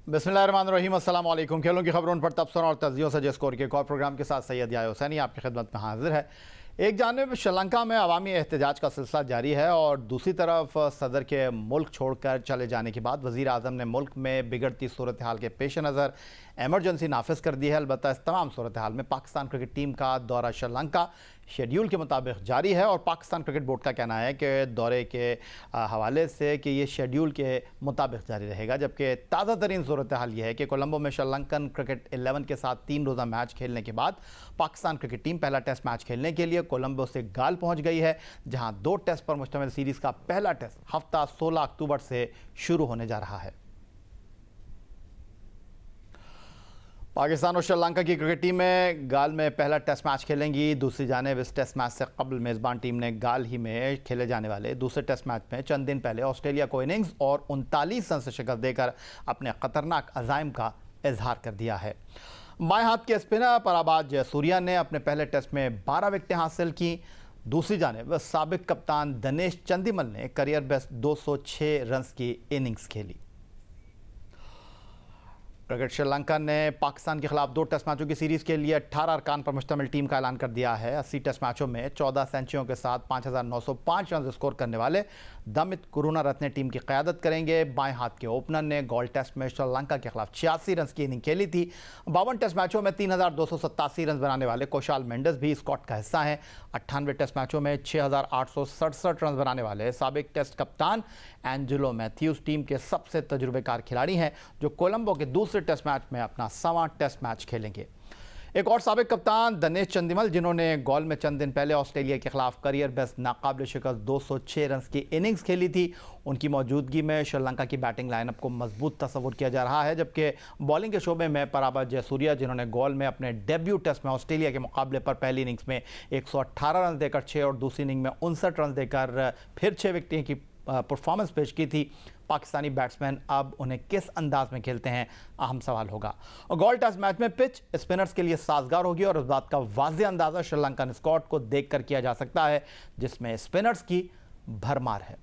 बिस्मिल्लाहिर्रहमानिर्रहीम, अस्सलाम वालेकुम। खेलों की खबरों पर तबसरा और तज्जियों से स्कोर के एक और प्रोग्राम के साथ सैयद याया हुसैनी आपकी खिदमत में हाजिर है। एक जानिब श्रीलंका में अवामी एहतजाज का सिलसिला जारी है और दूसरी तरफ सदर के मुल्क छोड़कर चले जाने के बाद वज़ीर आज़म ने मुल्क में बिगड़ती सूरत हाल के पेश नज़र एमरजेंसी नाफिज कर दी है। अलबत्ता इस तमाम सूरत हाल में पाकिस्तान क्रिकेट टीम का दौरा श्रीलंका शेड्यूल के मुताबिक जारी है और पाकिस्तान क्रिकेट बोर्ड का कहना है कि दौरे के हवाले से कि ये शेड्यूल के मुताबिक जारी रहेगा। जबकि ताज़ा तरीन सूरत हाल ये है कि कोलंबो में श्रीलंकन क्रिकेट 11 के साथ 3 रोज़ा मैच खेलने के बाद पाकिस्तान क्रिकेट टीम पहला टेस्ट मैच खेलने के लिए कोलंबो से गाल पहुंच गई है, जहां 2 टेस्ट पर मुश्तमिल सीरीज़ का पहला टेस्ट हफ्ता 16 अक्टूबर से शुरू होने जा रहा है। पाकिस्तान और श्रीलंका की क्रिकेट टीमें गाल में पहला टेस्ट मैच खेलेंगी। दूसरी जानिब इस टेस्ट मैच से कबल मेज़बान टीम ने गाल ही में खेले जाने वाले दूसरे टेस्ट मैच में चंद दिन पहले ऑस्ट्रेलिया को इनिंग्स और 39 रन से शिकस्त देकर अपने खतरनाक अज़ाइम का इजहार कर दिया है। बाएं हाथ के स्पिनर पराबाज जयसूर्या ने अपने पहले टेस्ट में 12 विकेटें हासिल की। दूसरी जानिब साबिक कप्तान दिनेश चंदीमल ने करियर बेस्ट 206 रन की इनिंग्स खेली। क्रिकेट श्रीलंका ने पाकिस्तान के खिलाफ 2 टेस्ट मैचों की सीरीज़ के लिए 18 अरकान पर मुश्तमिल टीम का ऐलान कर दिया है। 80 टेस्ट मैचों में 14 सेंचुरियों के साथ 5,905 रन स्कोर करने वाले दमित करुणारत्ने टीम की क़यादत करेंगे। बाएं हाथ के ओपनर ने गोल्ड टेस्ट में श्रीलंका के खिलाफ 86 रन की इनिंग खेली थी। 52 टेस्ट मैचों में 3,287 रन बनाने वाले कुशाल मेंडिस भी स्क्वाड का हिस्सा हैं। 98 टेस्ट मैचों में 6,867 रन बनाने वाले साबिक टेस्ट कप्तान एंजेलो मैथ्यूज टीम के सबसे तजुर्बेकार खिलाड़ी हैं, जो कोलंबो के दूसरे टेस्ट मैच में अपना 7वां टेस्ट मैच खेलेंगे। एक और साबिक कप्तान दिनेश चंदीमल, जिन्होंने गोल में चंद दिन पहले ऑस्ट्रेलिया के खिलाफ करियर बेस्ट नाकाबिल शिकस्त 206 रन की इनिंग्स खेली थी, उनकी मौजूदगी में श्रीलंका की बैटिंग लाइनअप को मजबूत तस्वुर किया जा रहा है। जबकि बॉलिंग के शोबे में पराबाज जयसूर्या, जिन्होंने गोल में अपने डेब्यू टेस्ट में ऑस्ट्रेलिया के मुकाबले पर पहली इनिंग्स में 118 रन देकर 6 और दूसरी इनिंग में 59 रन देकर फिर 6 विकेटें की परफॉर्मेंस पेश की थी। पाकिस्तानी बैट्समैन अब उन्हें किस अंदाज में खेलते हैं, अहम सवाल होगा। और गोल्ड टेस्ट मैच में पिच स्पिनर्स के लिए साजगार होगी और इस बात का वाज़ेह अंदाज़ा श्रीलंकन स्क्वाड को देखकर किया जा सकता है, जिसमें स्पिनर्स की भरमार है।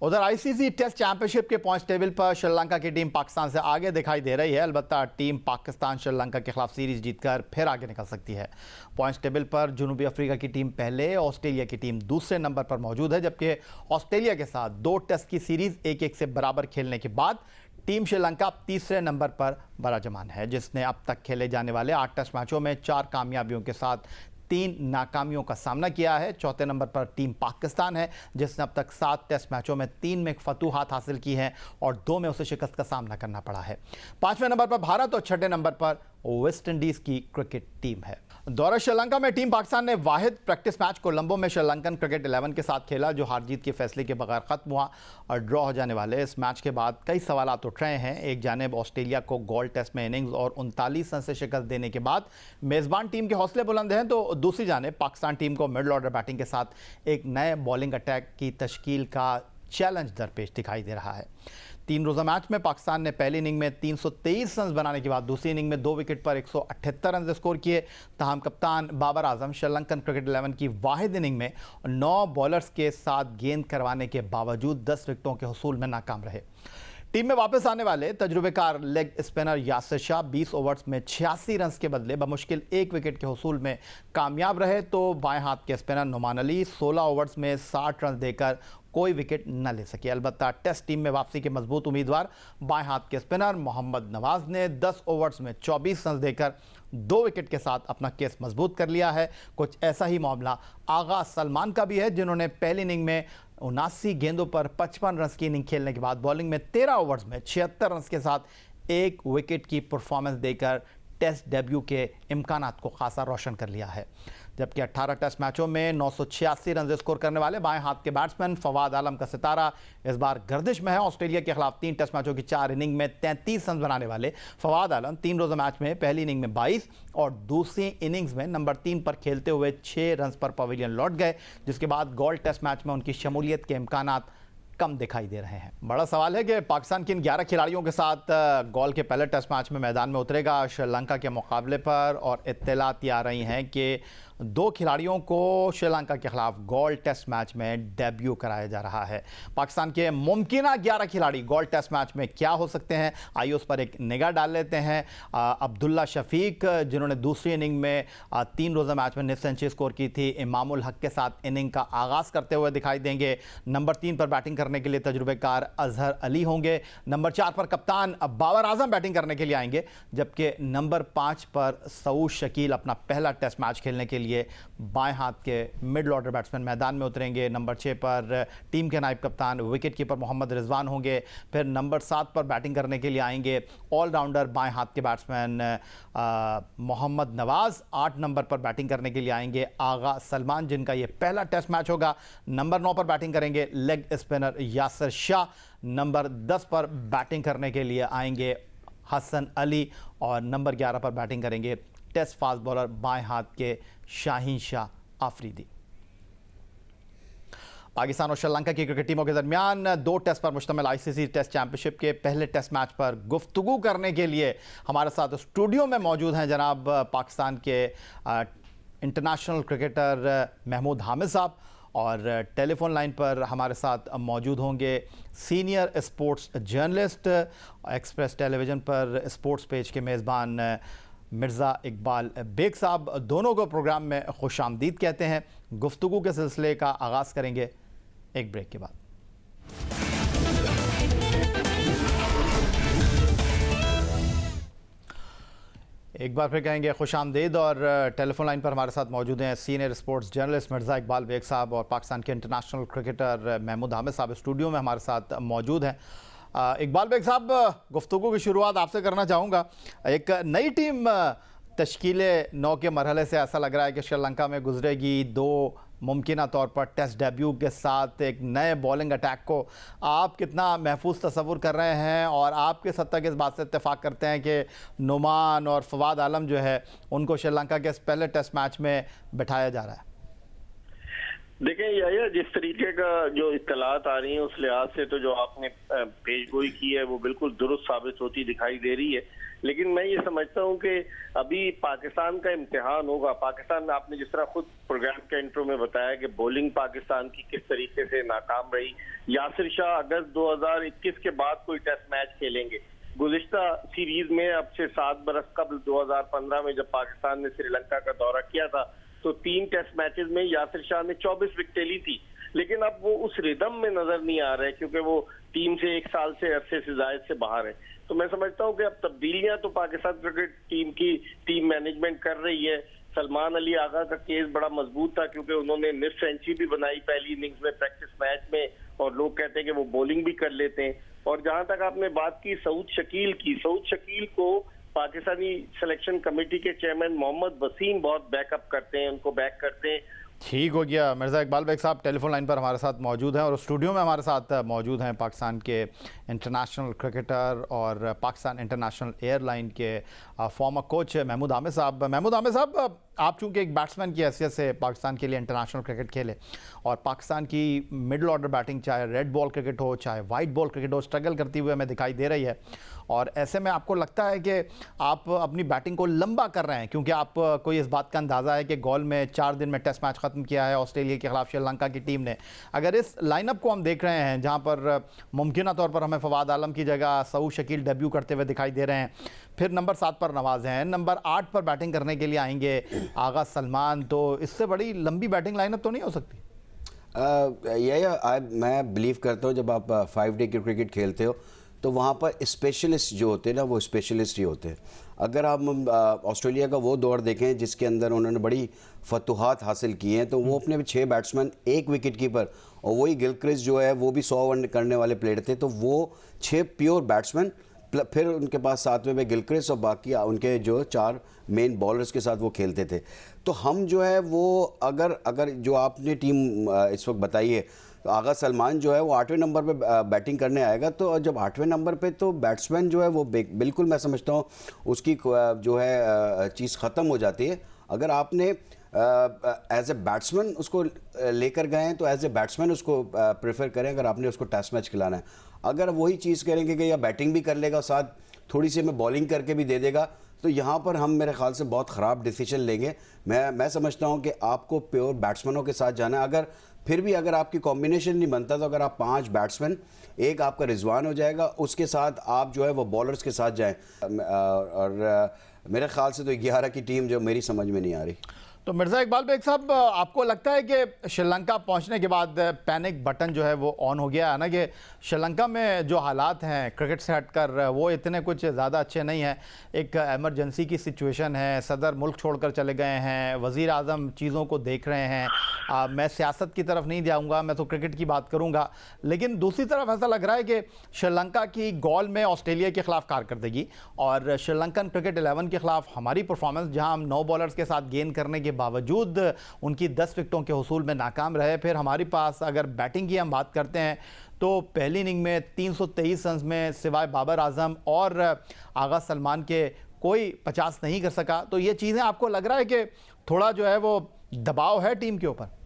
उधर आईसीसी टेस्ट चैंपियनशिप के पॉइंट्स टेबल पर श्रीलंका की टीम पाकिस्तान से आगे दिखाई दे रही है। अलबत्ता टीम पाकिस्तान श्रीलंका के खिलाफ सीरीज जीतकर फिर आगे निकल सकती है। पॉइंट्स टेबल पर जनूबी अफ्रीका की टीम पहले, ऑस्ट्रेलिया की टीम दूसरे नंबर पर मौजूद है। जबकि ऑस्ट्रेलिया के साथ 2 टेस्ट की सीरीज 1-1 से बराबर खेलने के बाद टीम श्रीलंका तीसरे नंबर पर बराजमान है, जिसने अब तक खेले जाने वाले 8 टेस्ट मैचों में 4 कामयाबियों के साथ 3 नाकामियों का सामना किया है। चौथे नंबर पर टीम पाकिस्तान है, जिसने अब तक 7 टेस्ट मैचों में 3 में फतूहात हासिल की हैं और 2 में उसे शिकस्त का सामना करना पड़ा है। 5वें नंबर पर भारत और 6ठे नंबर पर वेस्ट इंडीज की क्रिकेट टीम है। दौरा श्रीलंका में टीम पाकिस्तान ने वाहिद प्रैक्टिस मैच कोलंबो में श्रीलंकन क्रिकेट 11 के साथ खेला, जो हार जीत के फैसले के बगैर खत्म हुआ और ड्रॉ हो जाने वाले इस मैच के बाद कई सवालात उठ रहे हैं। एक जानिब ऑस्ट्रेलिया को गोल्ड टेस्ट में इनिंग्स और 39 रन से शिकस्त देने के बाद मेज़बान टीम के हौसले बुलंद हैं, तो दूसरी जानिब पाकिस्तान टीम को मिडल ऑर्डर बैटिंग के साथ एक नए बॉलिंग अटैक की तश्कील का चैलेंज दरपेश दिखाई दे रहा है। 3 रोज़ा मैच में पाकिस्तान ने पहली इनिंग में 323 रन बनाने के बाद दूसरी इनिंग में 2 विकेट पर 178 रन स्कोर किए। तहम कप्तान बाबर आजम श्रीलंकन क्रिकेट 11 की वाहिद इनिंग में 9 बॉलर्स के साथ गेंद करवाने के बावजूद 10 विकेटों के हुसूल में नाकाम रहे। टीम में वापस आने वाले तजुर्बेकार leg spinner Yasir Shah 20 overs में 86 रन के बदले बमुश्किल 1 विकेट के हुसूल में कामयाब रहे, तो बाएं हाथ के स्पिनर नुमान अली 16 ओवर्स में 60 रन देकर कोई विकेट न ले सके। अलबत्ता टेस्ट टीम में वापसी के मजबूत उम्मीदवार बाएं हाथ के स्पिनर मोहम्मद नवाज ने 10 ओवर्स में 24 रन देकर 2 विकेट के साथ अपना केस मजबूत कर लिया है। कुछ ऐसा ही मामला आगा सलमान का भी है, जिन्होंने पहली इनिंग में 79 गेंदों पर 55 रन की इनिंग खेलने के बाद बॉलिंग में 13 ओवर्स में 76 रन के साथ 1 विकेट की परफॉर्मेंस देकर टेस्ट डेब्यू के इम्कानात को खासा रोशन कर लिया है। जबकि 18 टेस्ट मैचों में 986 रन स्कोर करने वाले बाएं हाथ के बैट्समैन फवाद आलम का सितारा इस बार गर्दिश में है। ऑस्ट्रेलिया के खिलाफ 3 टेस्ट मैचों की 4 इनिंग में 33 रन बनाने वाले फवाद आलम 3 रोज़ा मैच में पहली इनिंग में 22 और दूसरी इनिंग्स में नंबर 3 पर खेलते हुए 6 रन पर पवेलियन लौट गए, जिसके बाद गोल्ड टेस्ट मैच में उनकी शमूलियत के इम्कानात कम दिखाई दे रहे हैं। बड़ा सवाल है कि पाकिस्तान किन 11 खिलाड़ियों के साथ गोल के पहले टेस्ट मैच में मैदान में उतरेगा श्रीलंका के मुकाबले पर, और इत्तलात ये आ रही हैं कि दो खिलाड़ियों को श्रीलंका के खिलाफ गोल्ड टेस्ट मैच में डेब्यू कराया जा रहा है। पाकिस्तान के मुमकिन 11 खिलाड़ी गोल्ड टेस्ट मैच में क्या हो सकते हैं, आइए उस पर एक निगाह डाल लेते हैं। अब्दुल्ला शफीक, जिन्होंने दूसरी इनिंग में 3 रोज़ा मैच में निफ सेंचुरी स्कोर की थी, इमामुल हक के साथ इनिंग का आगाज़ करते हुए दिखाई देंगे। नंबर 3 पर बैटिंग करने के लिए तजुर्बेकार अजहर अली होंगे। नंबर 4 पर कप्तान बाबर आजम बैटिंग करने के लिए आएंगे, जबकि नंबर 5 पर सऊद शकील अपना पहला टेस्ट मैच खेलने के लिए बाएं हाथ के मिडल ऑर्डर बैट्समैन मैदान में उतरेंगे। नंबर 6 पर टीम के नायब कप्तान विकेट कीपर मोहम्मद रिजवान होंगे। फिर नंबर 7 पर बैटिंग करने के लिए आएंगे ऑलराउंडर बाएं हाथ के बैट्समैन मोहम्मद नवाज। 8 नंबर पर बैटिंग करने के लिए आएंगे आगा सलमान, जिनका ये पहला टेस्ट मैच होगा। नंबर 9 पर बैटिंग करेंगे leg spinner Yasir Shah. Number 10 पर बैटिंग करने के लिए आएंगे हसन अली और नंबर 11 पर बैटिंग करेंगे टेस्ट फास्ट बॉलर बाएं हाथ के शाहीन शाह आफरीदी। पाकिस्तान और श्रीलंका की क्रिकेट टीमों के दरमियान 2 टेस्ट पर मुश्तमिल आईसीसी टेस्ट चैंपियनशिप के पहले टेस्ट मैच पर गुफ्तगू करने के लिए हमारे साथ स्टूडियो में मौजूद हैं जनाब पाकिस्तान के इंटरनेशनल क्रिकेटर महमूद हामिद साहब, और टेलीफोन लाइन पर हमारे साथ मौजूद होंगे senior sports journalist, express television पर स्पोर्ट्स पेज के मेज़बान मिर्ज़ा इकबाल बेग साहब। दोनों को प्रोग्राम में खुशामदीद कहते हैं। गुफ्तगू के सिलसिले का आगाज़ करेंगे एक ब्रेक के बाद। एक बार फिर कहेंगे खुशामदीद, और टेलीफोन लाइन पर हमारे साथ मौजूद हैं senior sports journalist Mirza Iqbal Baig साहब और पाकिस्तान के इंटरनेशनल क्रिकेटर महमूद हामिद साहब स्टूडियो में हमारे साथ मौजूद हैं। इकबाल बेग साहब, गुफ्तगू की शुरुआत आपसे करना चाहूँगा। एक नई टीम तश्कीले 9 के मरहले से ऐसा लग रहा है कि श्रीलंका में गुजरेगी। 2 मुमकिन तौर पर टेस्ट डेब्यू के साथ एक नए बॉलिंग अटैक को आप कितना महफूज तस्वुर कर रहे हैं, और आप किस हद तक इस बात से इत्तेफाक करते हैं कि नुमान और फवाद आलम जो है उनको श्रीलंका के इस पहले टेस्ट मैच में बिठाया जा रहा है? देखें या जिस तरीके का जो इत्तलात आ रही हैं उस लिहाज से तो जो आपने पेशगोई की है वो बिल्कुल दुरुस्त साबित होती दिखाई दे रही है। लेकिन मैं ये समझता हूँ कि अभी पाकिस्तान का इम्तिहान होगा। पाकिस्तान, आपने जिस तरह खुद प्रोग्राम के इंट्रो में बताया कि बॉलिंग पाकिस्तान की किस तरीके से नाकाम रही। यासिर शाह अगस्त 2021 के बाद कोई टेस्ट मैच खेलेंगे। गुज़िश्ता सीरीज में अब से 7 बरस कबल 2015 में जब पाकिस्तान ने श्रीलंका का दौरा किया था तो 3 टेस्ट मैचेस में यासिर शाह ने 24 विकेटें ली थी। लेकिन अब वो उस रिदम में नजर नहीं आ रहे क्योंकि वो टीम से 1 साल से अरसे से जायद से बाहर है। तो मैं समझता हूँ कि अब तब्दीलियां तो पाकिस्तान क्रिकेट टीम की टीम मैनेजमेंट कर रही है। सलमान अली आगा का केस बड़ा मजबूत था क्योंकि उन्होंने निफ सेंचुरी भी बनाई पहली इनिंग्स में प्रैक्टिस मैच में, और लोग कहते हैं कि वो बॉलिंग भी कर लेते हैं। और जहां तक आपने बात की सऊद शकील की, सऊद शकील को पाकिस्तानी सिलेक्शन कमेटी के चेयरमैन मोहम्मद वसीम बहुत बैकअप करते हैं, उनको बैक करते हैं। ठीक हो गया। मिर्ज़ा इकबाल बेग साहब टेलीफोन लाइन पर हमारे साथ मौजूद हैं, और स्टूडियो में हमारे साथ मौजूद हैं पाकिस्तान के इंटरनेशनल क्रिकेटर और पाकिस्तान इंटरनेशनल एयरलाइन के फॉर्मर कोच महमूद हामिद साहब। महमूद हामिद साहब, आप चूँकि एक बैट्समैन की हैसियत से पाकिस्तान के लिए इंटरनेशनल क्रिकेट खेले, और पाकिस्तान की मिडल ऑर्डर बैटिंग चाहे रेड बॉल क्रिकेट हो चाहे वाइट बॉल क्रिकेट हो स्ट्रगल करती हुई हमें दिखाई दे रही है, और ऐसे में आपको लगता है कि आप अपनी बैटिंग को लंबा कर रहे हैं, क्योंकि आपको इस बात का अंदाज़ा है कि गॉल में 4 दिन में टेस्ट मैच ख़त्म किया है ऑस्ट्रेलिया के खिलाफ श्रीलंका की टीम ने। अगर इस लाइनअप को हम देख रहे हैं जहां पर मुमकिन तौर पर हमें फवाद आलम की जगह सऊद शकील डेब्यू करते हुए दिखाई दे रहे हैं, फिर नंबर 7 पर नवाज हैं, नंबर 8 पर बैटिंग करने के लिए आएंगे आगा सलमान, तो इससे बड़ी लंबी बैटिंग लाइनअप तो नहीं हो सकती? मैं बिलीव करता हूँ जब आप 5 डे क्रिकेट खेलते हो तो वहाँ पर स्पेशलिस्ट जो होते हैं ना वो स्पेशलिस्ट ही होते हैं। अगर आप ऑस्ट्रेलिया का वो दौर देखें जिसके अंदर उन्होंने बड़ी फतूहात हासिल की हैं, तो वो अपने 6 बैट्समैन, 1 विकेट कीपर, और वही गिलक्रिस्ट जो है वो भी 100 रन करने वाले प्लेयर थे। तो वो 6 प्योर बैट्समैन, फिर उनके पास 7वें में गिलक्रिस्ट और बाकी उनके जो 4 मेन बॉलर्स के साथ वो खेलते थे। तो हम जो है वो अगर जो आपने टीम इस वक्त बताई है, तो आगा सलमान जो है वो 8वें नंबर पे बैटिंग करने आएगा। तो जब 8वें नंबर पे तो बैट्समैन जो है वो बिल्कुल मैं समझता हूँ उसकी जो है चीज़ ख़त्म हो जाती है। अगर आपने एज ए बैट्समैन उसको लेकर गए हैं तो एज ए बैट्समैन उसको प्रेफर करें अगर आपने उसको टेस्ट मैच खिलाना है। अगर वही चीज़ करेंगे कि या बैटिंग भी कर लेगा साथ थोड़ी सी हमें बॉलिंग करके भी दे देगा, तो यहाँ पर हम मेरे ख्याल से बहुत ख़राब डिसीजन लेंगे। मैं समझता हूँ कि आपको प्योर बैट्समैनों के साथ जाना है। अगर फिर भी अगर आपकी कॉम्बिनेशन नहीं बनता तो अगर आप 5 बैट्समैन, एक आपका रिजवान हो जाएगा, उसके साथ आप जो है वो बॉलर्स के साथ जाएं। और मेरे ख्याल से तो 11 की टीम जो मेरी समझ में नहीं आ रही। तो मिर्ज़ा इकबाल बेग साहब, आपको लगता है कि श्रीलंका पहुंचने के बाद पैनिक बटन जो है वो ऑन हो गया है ना, कि श्रीलंका में जो हालात हैं क्रिकेट से हटकर वो इतने कुछ ज़्यादा अच्छे नहीं हैं। एक इमरजेंसी की सिचुएशन है, सदर मुल्क छोड़कर चले गए हैं, वज़ीर आज़म चीज़ों को देख रहे हैं। मैं सियासत की तरफ नहीं जाऊँगा, मैं तो क्रिकेट की बात करूँगा। लेकिन दूसरी तरफ ऐसा लग रहा है कि श्रीलंका की गोल में ऑस्ट्रेलिया के ख़िलाफ़ कारकर्दगी और श्रीलंकन क्रिकेट 11 के ख़िलाफ़ हमारी परफॉर्मेंस, जहाँ हम 9 बॉलर्स के साथ गेंद करने के बावजूद उनकी 10 विकेटों के हुसूल में नाकाम रहे। फिर हमारे पास अगर बैटिंग की हम बात करते हैं तो पहली इनिंग में 323 रन में सिवाय बाबर आजम और आगा सलमान के कोई 50 नहीं कर सका। तो ये चीज़ें आपको लग रहा है कि थोड़ा जो है वो दबाव है टीम के ऊपर?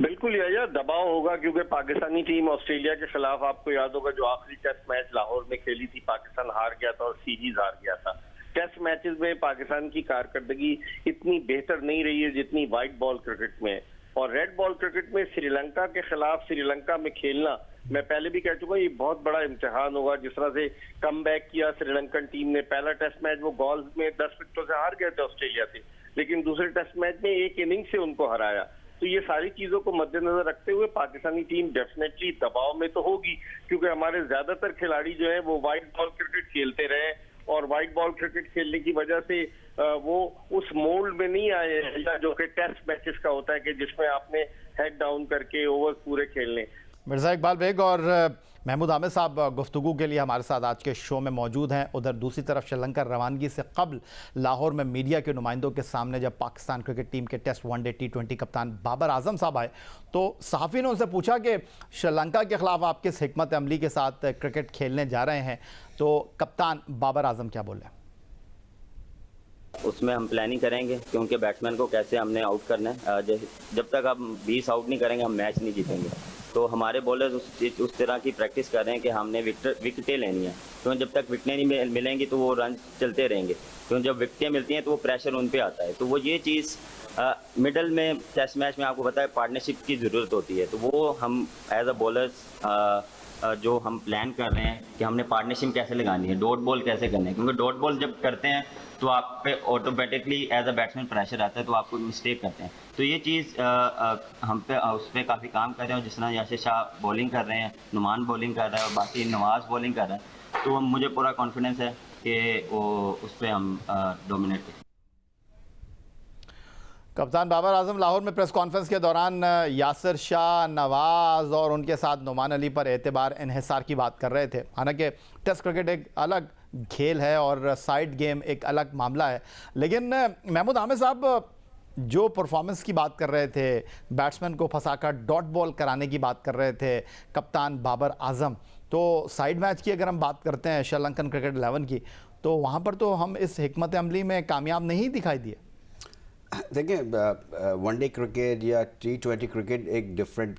बिल्कुल यह दबाव होगा, क्योंकि पाकिस्तानी टीम ऑस्ट्रेलिया के खिलाफ, आपको याद होगा, जो आखिरी टेस्ट मैच लाहौर में खेली थी, पाकिस्तान हार गया था और सीरीज हार गया था। टेस्ट मैचेस में पाकिस्तान की कारकर्दगी इतनी बेहतर नहीं रही है जितनी व्हाइट बॉल क्रिकेट में। और रेड बॉल क्रिकेट में श्रीलंका के खिलाफ श्रीलंका में खेलना, मैं पहले भी कह चुका, ये बहुत बड़ा इम्तिहान होगा। जिस तरह से कम बैक किया श्रीलंकन टीम ने, पहला टेस्ट मैच वो गोल्स में 10 विकेटों से हार गए थे ऑस्ट्रेलिया से, लेकिन दूसरे टेस्ट मैच में एक इनिंग से उनको हराया। तो ये सारी चीजों को मद्देनजर रखते हुए पाकिस्तानी टीम डेफिनेटली दबाव में तो होगी, क्योंकि हमारे ज्यादातर खिलाड़ी जो है वो व्हाइट बॉल क्रिकेट खेलते रहे और व्हाइट बॉल क्रिकेट खेलने की वजह से वो उस मोल्ड में नहीं आए हैं जो कि टेस्ट मैचेस का होता है, कि जिसमें आपने हेड डाउन करके ओवर्स पूरे खेलने। मिर्ज़ा इकबाल बेग और महमूद आमिर साहब गुफ्तगू के लिए हमारे साथ आज के शो में मौजूद हैं। उधर दूसरी तरफ श्रीलंका रवानगी से कबल लाहौर में मीडिया के नुमाइंदों के सामने जब पाकिस्तान क्रिकेट टीम के टेस्ट वनडे T20 कप्तान बाबर आजम साहब आए तो सहाफ़ी ने उनसे पूछा कि श्रीलंका के ख़िलाफ़ आप किस हिकमत अमली के साथ क्रिकेट खेलने जा रहे हैं, तो कप्तान बाबर आजम क्या बोले? उसमें हम प्लानिंग करेंगे कि उनके बैट्समैन को कैसे हमने आउट करना है। जब तक हम 20 आउट नहीं करेंगे हम मैच नहीं जीतेंगे। तो हमारे बॉलर्स उस तरह की प्रैक्टिस कर रहे हैं कि हमने विकेटें लेनी है, क्योंकि जब तक विकेटें नहीं मिलेंगी तो वो रन चलते रहेंगे, क्योंकि जब विकेटें मिलती हैं तो वो प्रेशर उन पे आता है। तो वो ये चीज़ मिडल में टेस्ट मैच में आपको पता है पार्टनरशिप की ज़रूरत होती है। तो वो हम एज अ बॉलर्स जो हम प्लान कर रहे हैं कि हमने पार्टनरशिप कैसे लगानी है, डॉट बॉल कैसे करना है, क्योंकि डॉट बॉल जब करते हैं तो आप पे automatically as a batsman pressure आता है, तो आपको मिस्टेक करते हैं। तो ये चीज़ हम पे उस पर काफ़ी काम कर रहे हैं। जिस तरह यासिर शाह बॉलिंग कर रहे हैं, नुमान बॉलिंग कर रहा है और बाकी नवाज़ बॉलिंग कर रहे हैं, तो मुझे पूरा कॉन्फिडेंस है कि वो उस पर हम डोमिनेट करें। कप्तान बाबर आजम लाहौर में प्रेस कॉन्फ्रेंस के दौरान यासिर शाह, नवाज़ और उनके साथ नुमान अली पर एतबार इन्हिसार की बात कर रहे थे। हालांकि टेस्ट क्रिकेट एक अलग खेल है और साइड गेम एक अलग मामला है, लेकिन महमूद आमिर साहब जो परफॉर्मेंस की बात कर रहे थे, बैट्समैन को फंसाकर डॉट बॉल कराने की बात कर रहे थे कप्तान बाबर आजम, तो साइड मैच की अगर हम बात करते हैं श्रीलंकन क्रिकेट 11 की, तो वहाँ पर तो हम इस हिकमत अमली में कामयाब नहीं दिखाई दिए। देखिए, वनडे क्रिकेट या T20 क्रिकेट एक डिफरेंट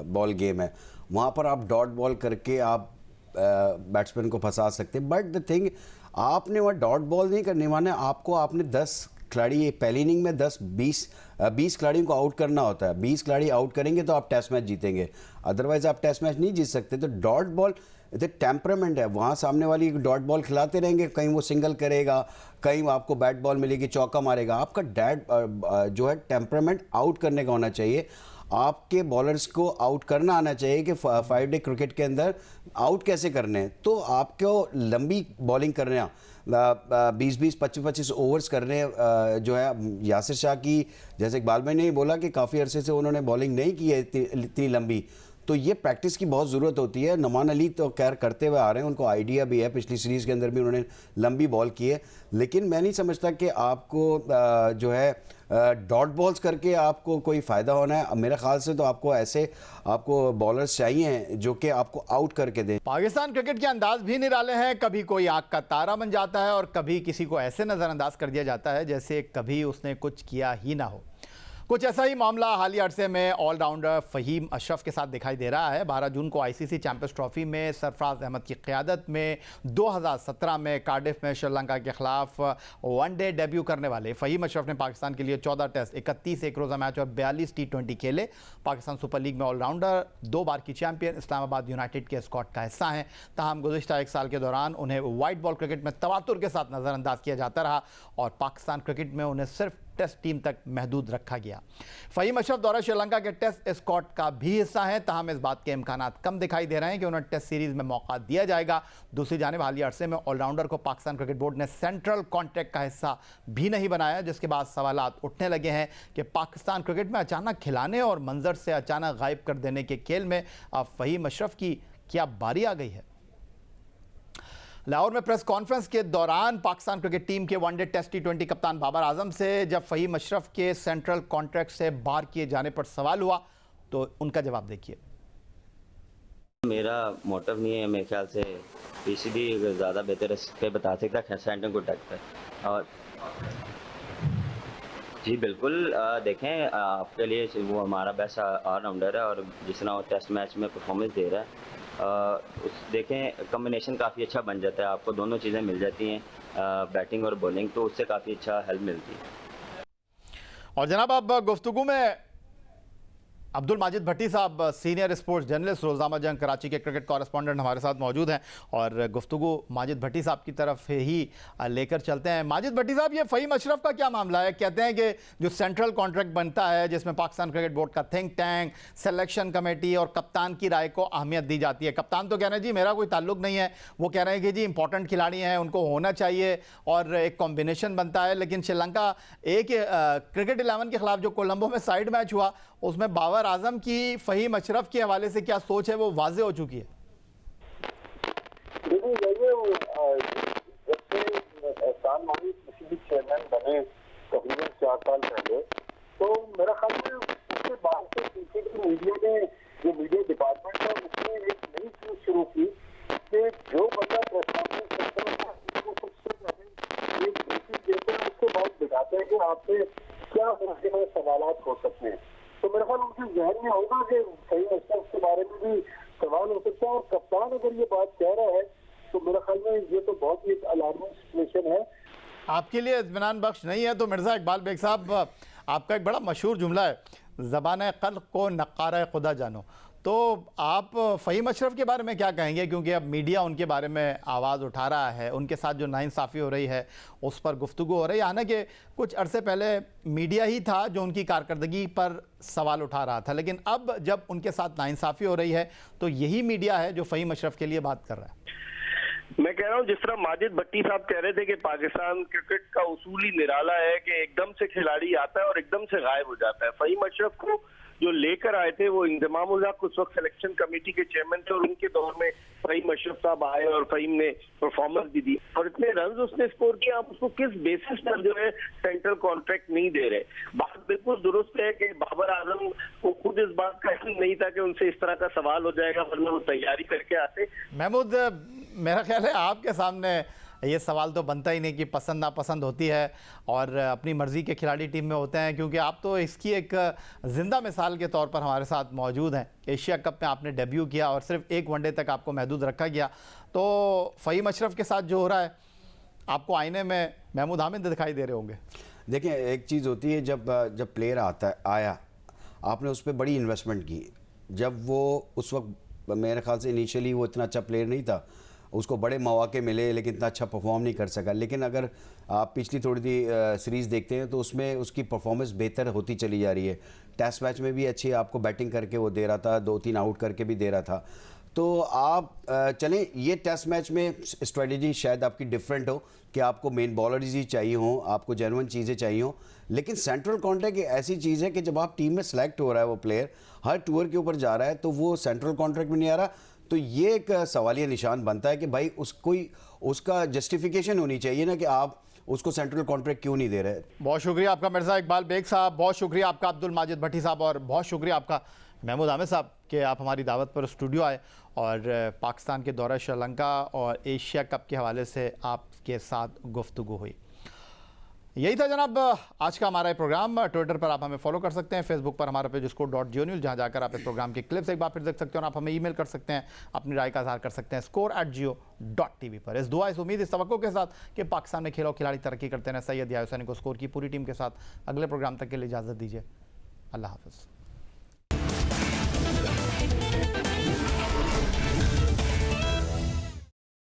बॉल गेम है। वहाँ पर आप डॉट बॉल करके आप बैट्समैन को फंसा सकते हैं, बट द थिंग आपने वहाँ डॉट बॉल नहीं करनी, माने आपने 10 खिलाड़ी पहली इनिंग में 20 खिलाड़ियों को आउट करना होता है। 20 खिलाड़ी आउट करेंगे तो आप टेस्ट मैच जीतेंगे, अदरवाइज आप टेस्ट मैच नहीं जीत सकते। तो डॉट बॉल टेम्परामेंट है, वहाँ सामने वाली डॉट बॉल खिलाते रहेंगे, कहीं वो सिंगल करेगा, कहीं आपको बैट बॉल मिलेगी, चौका मारेगा। आपका जो है टेम्परामेंट आउट करने का होना चाहिए। आपके बॉलर्स को आउट करना आना चाहिए कि 5 डे क्रिकेट के अंदर आउट कैसे करने हैं। तो आपको लंबी बॉलिंग करने 20-20, 25-25 ओवर्स करने जो है यासिर शाह की, जैसे इकबाल भाई ने बोला कि काफ़ी अरसे से उन्होंने बॉलिंग नहीं की है इतनी लंबी, तो ये प्रैक्टिस की बहुत ज़रूरत होती है। नुमान अली तो खैर करते हुए आ रहे हैं, उनको आइडिया भी है, पिछली सीरीज़ के अंदर भी उन्होंने लंबी बॉल की है, लेकिन मैं नहीं समझता कि आपको जो है डॉट बॉल्स करके आपको कोई फ़ायदा होना है। मेरे ख्याल से तो आपको बॉलर्स चाहिए जो कि आपको आउट करके दें। पाकिस्तान क्रिकेट के अंदाज भी निराले हैं, कभी कोई आग का तारा बन जाता है और कभी किसी को ऐसे नज़रअंदाज कर दिया जाता है जैसे कभी उसने कुछ किया ही ना हो। कुछ ऐसा ही मामला हालिया अरसे में ऑलराउंडर फ़हीम अशरफ के साथ दिखाई दे रहा है। 12 जून को आईसीसी चैंपियंस ट्रॉफी में सरफराज अहमद की क़यादत में 2017 में कार्डिफ में श्रीलंका के खिलाफ वनडे डेब्यू करने वाले फ़हीम अशरफ ने पाकिस्तान के लिए 14 टेस्ट, 31 एक रोज़ा मैच और 42 T20 खेले। पाकिस्तान सुपर लीग में ऑलराउंडर 2 बार की चैंपियन इस्लामाबाद यूनाइटेड के स्क्वाड का हिस्सा हैं। ताहम गुज़िश्ता एक साल के दौरान उन्हें वाइट बॉल क्रिकेट में तवातुर के साथ नज़रअंदाज किया जाता रहा और पाकिस्तान क्रिकेट में उन्हें सिर्फ टेस्ट टीम तक महदूद रखा गया। फ़हीम अशरफ दौरा श्रीलंका के टेस्ट स्क्वाड का भी हिस्सा है। ताहम इस बात के इम्कानात कम दिखाई दे रहे हैं कि उन्हें टेस्ट सीरीज में मौका दिया जाएगा। दूसरी जानिब हालिया अरसे में ऑलराउंडर को पाकिस्तान क्रिकेट बोर्ड ने सेंट्रल कॉन्ट्रैक्ट का हिस्सा भी नहीं बनाया, जिसके बाद सवालात उठने लगे हैं कि पाकिस्तान क्रिकेट में अचानक खिलाने और मंजर से अचानक गायब कर देने के खेल में अब फ़हीम अशरफ की क्या बारी आ गई है। लाहौर में प्रेस कॉन्फ्रेंस के दौरान पाकिस्तान क्रिकेट टीम के वनडे टेस्ट T20 कप्तान बाबर आजम से जब फ़हीम अशरफ के सेंट्रल कॉन्ट्रैक्ट से बाहर किए जाने पर सवाल हुआ तो उनका जवाब देखिए। मेरा मोटिव नहीं है, मेरे ख्याल से पीसीबी ज़्यादा बेहतर इस पे बता सकता है सेंट्रल कॉन्ट्रैक्ट पे। और जी बिल्कुल, देखें आपके लिए वो हमारा बेस्ट ऑलराउंडर है और जिस तरह वो टेस्ट मैच में परफॉर्मेंस दे रहा है देखें कम्बिनेशन काफ़ी अच्छा बन जाता है, आपको दोनों चीज़ें मिल जाती हैं, बैटिंग और बॉलिंग, तो उससे काफ़ी अच्छा हेल्प मिलती है। और जनाब अब गुफ्तगू में अब्दुल माजिद भट्टी साहब, सीनियर स्पोर्ट्स जर्नलिस्ट, रोज़नामा जंग कराची के क्रिकेट कॉरेस्पॉन्डेंट हमारे साथ मौजूद हैं और गुफ्तगू माजिद भट्टी साहब की तरफ ही लेकर चलते हैं। माजिद भट्टी साहब, ये फ़हीम अशरफ का क्या मामला है? कहते हैं कि जो सेंट्रल कॉन्ट्रैक्ट बनता है जिसमें पाकिस्तान क्रिकेट बोर्ड का थिंक टैंक, सिलेक्शन कमेटी और कप्तान की राय को अहमियत दी जाती है। कप्तान तो कह रहे हैं जी मेरा कोई ताल्लुक नहीं है, वो कह रहे हैं कि जी इंपॉर्टेंट खिलाड़ी हैं उनको होना चाहिए और एक कॉम्बिनेशन बनता है। लेकिन श्रीलंका एक क्रिकेट 11 के खिलाफ जो कोलंबो में साइड मैच हुआ उसमें बाबर आजम की फ़हीम अशरफ के हवाले से क्या सोच है वो वाजे हो चुकी है। जब से एहसान मानी किसी चेयरमैन बने तकरीबन 4 साल पहले, तो मेरा ख्याल में उसके बाद से पीछे की मीडिया ने, जो मीडिया डिपार्टमेंट है, उसने एक नई चीज शुरू की कि जो बंदा प्रेस कॉन्फ्रेंस करता है उसको सबसे पहले एक मैसेज देते हैं, उसके बाद दिखाते हैं कि आपसे क्या मुमकिन सवालात हो सकते हैं। तो मेरे ख्याल उनके जहन में होगा कि फ़हीम अशरफ के बारे में भी सवाल हो सकता है और कप्तान अगर ये बात कह रहा है तो मेरे ख्याल में ये तो बहुत ही अलार्मिंग सिचुएशन है। आपके लिए इत्मीनान बख्श नहीं है। तो मिर्ज़ा इकबाल बेग साहब, आपका एक बड़ा मशहूर जुमला है, ज़बान क़ल्ब को नक्कारा खुदा जानो। तो आप फ़हीम अशरफ के बारे में क्या कहेंगे? क्योंकि अब मीडिया उनके बारे में आवाज़ उठा रहा है, उनके साथ जो नाइंसाफ़ी हो रही है उस पर गुफ्तगू हो रही है। हालांकि कुछ अरसे पहले मीडिया ही था जो उनकी कारकर्दगी पर सवाल उठा रहा था, लेकिन अब जब उनके साथ नाइंसाफ़ी हो रही है तो यही मीडिया है जो फ़हीम अशरफ के लिए बात कर रहा है। मैं कह रहा हूँ जिस तरह माजिद भट्टी साहब कह रहे थे कि पाकिस्तान क्रिकेट का उसूल ही निराला है कि एकदम से खिलाड़ी आता है और एकदम से गायब हो जाता है। फ़हीम अशरफ को जो लेकर आए थे वो इंतजाम उल हक उस वक्त सिलेक्शन कमेटी के चेयरमैन थे और उनके दौर में फ़हीम अशरफ साहब आए और फ़हीम ने परफॉर्मेंस भी दी और इतने रन उसने स्कोर किया। आप उसको किस बेसिस पर जो है सेंट्रल कॉन्ट्रैक्ट नहीं दे रहे? बात बिल्कुल दुरुस्त है कि बाबर आजम को खुद इस बात का इल्म नहीं था कि उनसे इस तरह का सवाल हो जाएगा, वरना वो तैयारी करके आते। महमूद, मेरा ख्याल है आपके सामने ये सवाल तो बनता ही नहीं कि पसंद नापसंद होती है और अपनी मर्ज़ी के खिलाड़ी टीम में होते हैं, क्योंकि आप तो इसकी एक ज़िंदा मिसाल के तौर पर हमारे साथ मौजूद हैं। एशिया कप में आपने डेब्यू किया और सिर्फ एक वनडे तक आपको महदूद रखा गया। तो फ़हीम अशरफ के साथ जो हो रहा है, आपको आईने में महमूद हामिद दिखाई दे रहे होंगे। देखिए, एक चीज़ होती है जब प्लेयर आया आपने उस पर बड़ी इन्वेस्टमेंट की। जब वो उस वक्त मेरे ख्याल से इनिशियली वो इतना अच्छा प्लेयर नहीं था, उसको बड़े मौके मिले लेकिन इतना अच्छा परफॉर्म नहीं कर सका। लेकिन अगर आप पिछली थोड़ी सी सीरीज़ देखते हैं तो उसमें उसकी परफॉर्मेंस बेहतर होती चली जा रही है। टेस्ट मैच में भी अच्छी आपको बैटिंग करके वो दे रहा था, 2-3 आउट करके भी दे रहा था। तो आप चलें, ये टेस्ट मैच में स्ट्रेटजी शायद आपकी डिफरेंट हो कि आपको मेन बॉलर्स ही चाहिए हों, आपको जेन्युइन चीज़ें चाहिए हों। लेकिन सेंट्रल कॉन्ट्रैक्ट एक ऐसी चीज़ है कि जब आप टीम में सेलेक्ट हो रहा है, वो प्लेयर हर टूर के ऊपर जा रहा है, तो वो सेंट्रल कॉन्ट्रैक्ट में नहीं आ रहा। तो ये एक सवालिया निशान बनता है कि भाई उसका जस्टिफिकेशन होनी चाहिए ना कि आप उसको सेंट्रल कॉन्ट्रैक्ट क्यों नहीं दे रहे। बहुत शुक्रिया आपका मिर्ज़ा इकबाल बेग साहब, बहुत शुक्रिया आपका अब्दुल माजिद भट्टी साहब और बहुत शुक्रिया आपका महमूद हामिद साहब कि आप हमारी दावत पर स्टूडियो आए और पाकिस्तान के दौरा श्रीलंका और एशिया कप के हवाले से आपके साथ गुफ्तगू हुई। यही था जनाब आज का हमारा ये प्रोग्राम। ट्विटर पर आप हमें फॉलो कर सकते हैं, फेसबुक पर हमारा पेज score.geo-news, जहां जाकर आप इस प्रोग्राम की क्लिप्स एक बार फिर देख सकते हैं और आप हमें ईमेल कर सकते हैं, अपनी राय का इजहार कर सकते हैं score@geo.tv पर। इस दुआ, इस उम्मीद, इस तवक्को के साथ कि पाकिस्तान में खेल और खिलाड़ी तरक्की करते हैं, सैयद याहिया हुसैनी को स्कोर की पूरी टीम के साथ अगले प्रोग्राम तक के लिए इजाज़त दीजिए। अल्लाह हाफ़िज़।